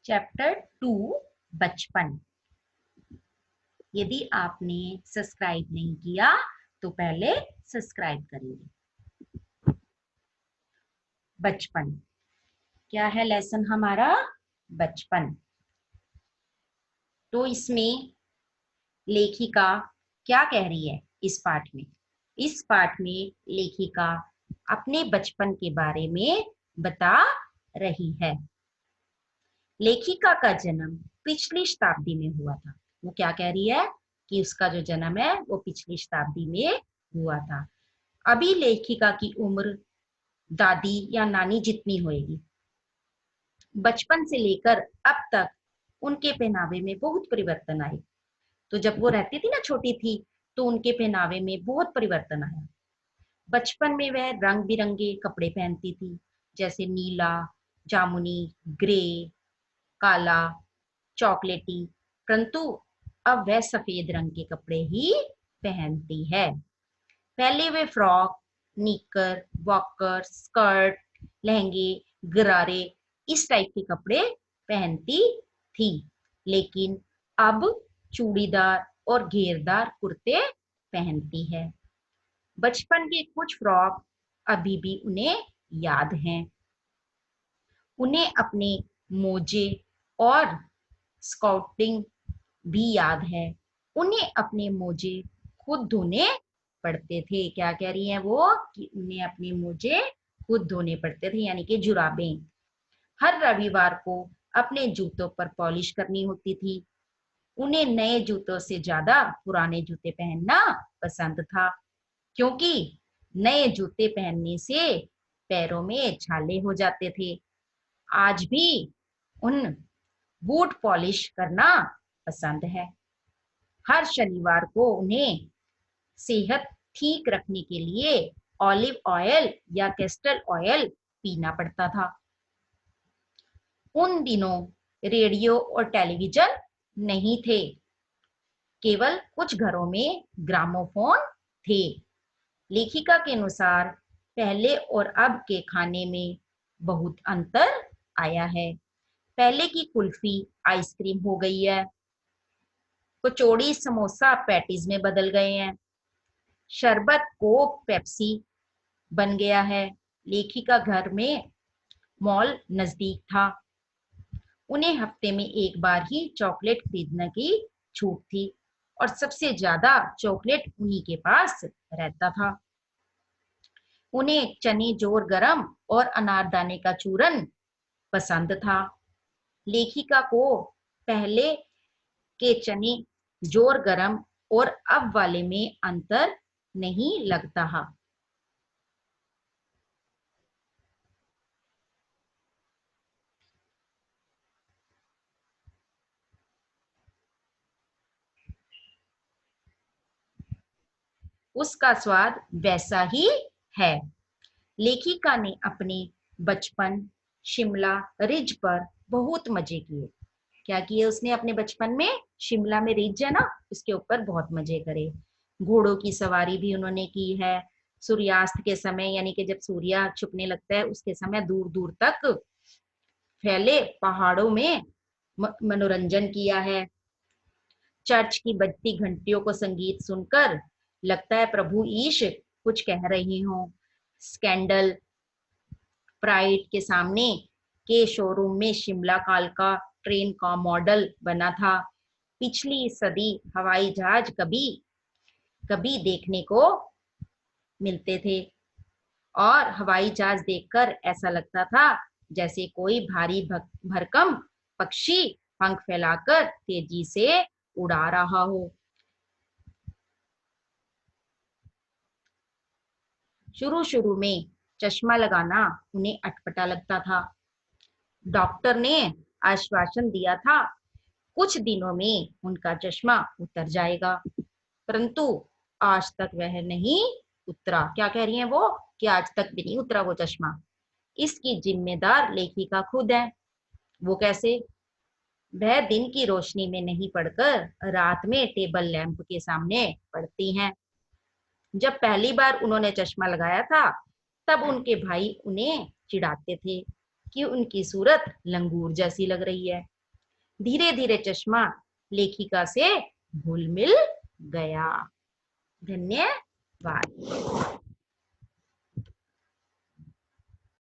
Chapter 2 बचपन। यदि आपने सब्सक्राइब नहीं किया तो पहले सब्सक्राइब करिए। बचपन क्या है? लेसन हमारा बचपन। तो इसमें लेखिका क्या कह रही है इस पाठ में? इस पाठ में लेखिका अपने बचपन के बारे में बता रही है। लेखिका का जन्म पिछली शताब्दी में हुआ था। वो क्या कह रही है कि उसका जो जन्म है वो पिछली शताब्दी में हुआ था। अभी लेखिका की उम्र दादी या नानी जितनी होगी। बचपन से लेकर अब तक उनके पहनावे में बहुत परिवर्तन आए। तो जब वो रहती थी ना, छोटी थी, तो उनके पहनावे में बहुत परिवर्तन आया। बचपन में वह रंग बिरंगे कपड़े पहनती थी, जैसे नीला, जामुनी, ग्रे, काला, चॉकलेटी। परंतु अब वह सफेद रंग के कपड़े ही पहनती है। पहले वे फ्रॉक, निकर, वॉकर, स्कर्ट, लहंगे, गरारे इस टाइप के कपड़े पहनती थी, लेकिन अब चूड़ीदार और घेरदार कुर्ते पहनती है। बचपन के कुछ फ्रॉक अभी भी उन्हें याद हैं। उन्हें अपने मोजे और स्काउटिंग भी याद है। उन्हें अपने मोजे खुद धोने पड़ते थे। क्या कह रही हैं वो? कि उन्हें अपने मोजे खुद धोने पड़ते थे, यानी कि जुराबें। हर रविवार को अपने जूतों पर पॉलिश करनी होती थी। उन्हें नए जूतों से ज्यादा पुराने जूते पहनना पसंद था, क्योंकि नए जूते पहनने से पैरों में छाले हो जाते थे। आज भी उन बूट पॉलिश करना पसंद है। हर शनिवार को उन्हें सेहत ठीक रखने के लिए ऑलिव ऑयल या कैस्टर ऑयल पीना पड़ता था। उन दिनों रेडियो और टेलीविजन नहीं थे, केवल कुछ घरों में ग्रामोफोन थे। लेखिका के अनुसार पहले और अब के खाने में बहुत अंतर आया है। पहले की कुल्फी आइसक्रीम हो गई है, कचौड़ी समोसा पैटीज में बदल गए हैं, शरबत कोक पेप्सी बन गया है। लेखिका घर में मॉल नजदीक था। उन्हें हफ्ते में एक बार ही चॉकलेट खरीदने की छूट थी, और सबसे ज्यादा चॉकलेट उन्हीं के पास रहता था। उन्हें चने जोर गरम और अनारदाने का चूरन पसंद था। लेखिका को पहले के चने जोर गरम और अब वाले में अंतर नहीं लगता है। उसका स्वाद वैसा ही है। लेखिका ने अपने बचपन शिमला रिज पर बहुत मजे किए। क्या किए उसने अपने बचपन में? शिमला में रिज है ना, उसके ऊपर बहुत मजे करे। घोड़ों की सवारी भी उन्होंने की है। सूर्यास्त के समय, यानी कि जब सूर्य छुपने लगता है उसके समय, दूर दूर तक फैले पहाड़ों में मनोरंजन किया है। चर्च की बजती घंटियों को संगीत सुनकर लगता है प्रभु ईश कुछ कह रही हो। स्कैंडल प्राइड के सामने के शोरूम में शिमला कालका ट्रेन का मॉडल बना था। पिछली सदी हवाई जहाज कभी कभी देखने को मिलते थे, और हवाई जहाज देखकर ऐसा लगता था जैसे कोई भारी भरकम पक्षी पंख फैलाकर तेजी से उड़ा रहा हो। शुरू शुरू में चश्मा लगाना उन्हें अटपटा लगता था। डॉक्टर ने आश्वासन दिया था कुछ दिनों में उनका चश्मा उतर जाएगा, परंतु आज तक वह नहीं उतरा। क्या कह रही हैं वो? कि आज तक भी नहीं उतरा वो चश्मा। इसकी जिम्मेदार लेखिका खुद है। वो कैसे? वह दिन की रोशनी में नहीं पढ़कर रात में टेबल लैंप के सामने पढ़ती हैं। जब पहली बार उन्होंने चश्मा लगाया था, तब उनके भाई उन्हें चिढ़ाते थे कि उनकी सूरत लंगूर जैसी लग रही है। धीरे धीरे चश्मा लेखिका से घुल मिल गया। धन्यवाद।